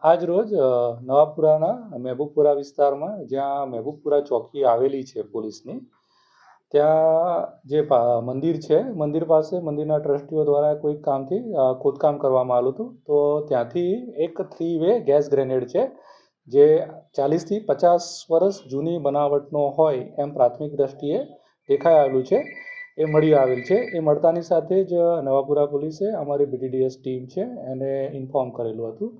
આજ રોજ નવાપુરાના મહેબૂબપુરા વિસ્તારમાં જ્યાં મહેબૂબપુરા ચોકી આવેલી છે પોલીસની, ત્યાં જે મંદિર છે, મંદિર પાસે મંદિરના ટ્રસ્ટીઓ દ્વારા કોઈ કામથી ખોદકામ કરવામાં આવ્યું હતું. તો ત્યાંથી એક 3-વે ગેસ ગ્રેનેડ છે, જે 40થી 50 વર્ષ જૂની બનાવટનો હોય એમ પ્રાથમિક દ્રષ્ટિએ દેખાઈ આવેલું છે, એ મળી આવેલ છે. એ મળતાની સાથે જ નવાપુરા પોલીસે અમારી BDDS ટીમ છે એને ઇન્ફોર્મ કરેલું હતું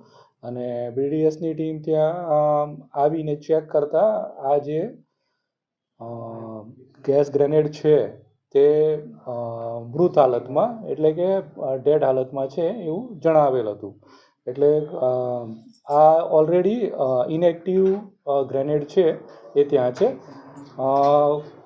અને BDDSની ટીમ ત્યાં આવીને ચેક કરતાં આ જે ગેસ ગ્રેનેડ છે તે મૃત હાલતમાં એટલે કે ડેડ હાલતમાં છે એવું જણાવેલ હતું. એટલે આ ઓલરેડી ઇનએક્ટિવ ગ્રેનેડ છે એ ત્યાં છે.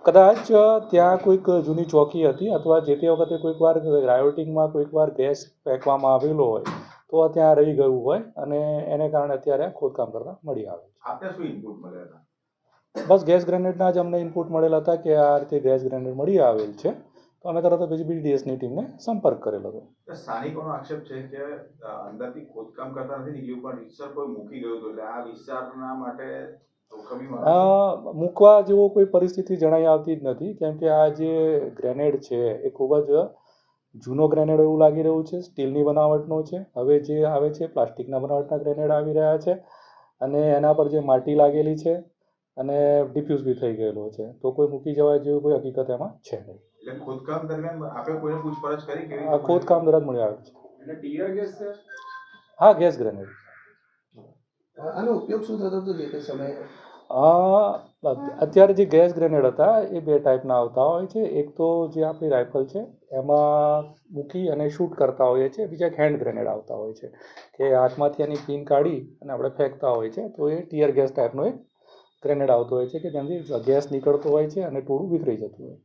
કદાચ ત્યાં કોઈક જૂની ચોકી હતી અથવા જે તે વખતે કોઈક વાર રાયોટિંગમાં કોઈક વાર ગેસ ફેંકવામાં આવેલો હોય તો ત્યાં રહી ગયું હોય અને એને કારણે અત્યારે ખોદકામ કરતાં મળી આવે છે. આપને શું ઇનપુટ મળ્યા હતા? બસ ગેસ ગ્રેનેડના જ અમને ઇનપુટ મળેલા હતા કે આ રીતે ગેસ ગ્રેનેડ મળી આવેલ છે, તો અમે તરત જ BDDSની ટીમને સંપર્ક કરેલો હતો. સ્થાનિકોનો આક્ષેપ છે કે અંદરથી ખોદકામ કરતા નથી નીકળ્યું, પણ વિસ્તાર કોઈ મૂકી ગયું હતું, એટલે આ વિસ્તારના માટે મૂકવા જેવો કોઈ પરિસ્થિતિ જણાઈ આવતી જ નથી, કેમ કે આ જે ગ્રેનેડ છે એ ખૂબ જ જૂનો ગ્રેનેડ એવું લાગી રહ્યું છે, સ્ટીલની બનાવટનો છે. હવે જે આવે છે પ્લાસ્ટિકના બનાવટના ગ્રેનેડ આવી રહ્યા છે અને એના પર જે માટી લાગેલી છે અને ડિફ્યુઝ બી થઈ ગયેલો છે, તો કોઈ મૂકી જવાય જેવી કોઈ હકીકત એમાં છે નહીં. એટલે ખોદકામ દરમિયાન આપણે કોઈને પૂછપરછ કરી કે ખોદકામ દરમિયાન મળી આવે છે. એટલે ટીયર ગેસ છે? હા, ગેસ ગ્રેનેડ. આનો ઉપયોગ શું થતો હતો જે તે સમયે? અત્યારે જે ગેસ ગ્રેનેડ હતા એ 2 ટાઈપના આવતા હોય છે. એક તો જે આપણી રાઇફલ છે એમાં મૂકી અને શૂટ કરતા હોઈએ છીએ, બીજા એક હેન્ડ ગ્રેનેડ આવતા હોય છે કે હાથમાંથી એની પિન કાઢી અને આપણે ફેંકતા હોય છે, તો એ ટીયર ગેસ ટાઈપનો એક ગ્રેનેડ આવતો હોય છે કે જેનાથી ગેસ નીકળતો હોય છે અને ટોળું વિખરાઈ જતું હોય.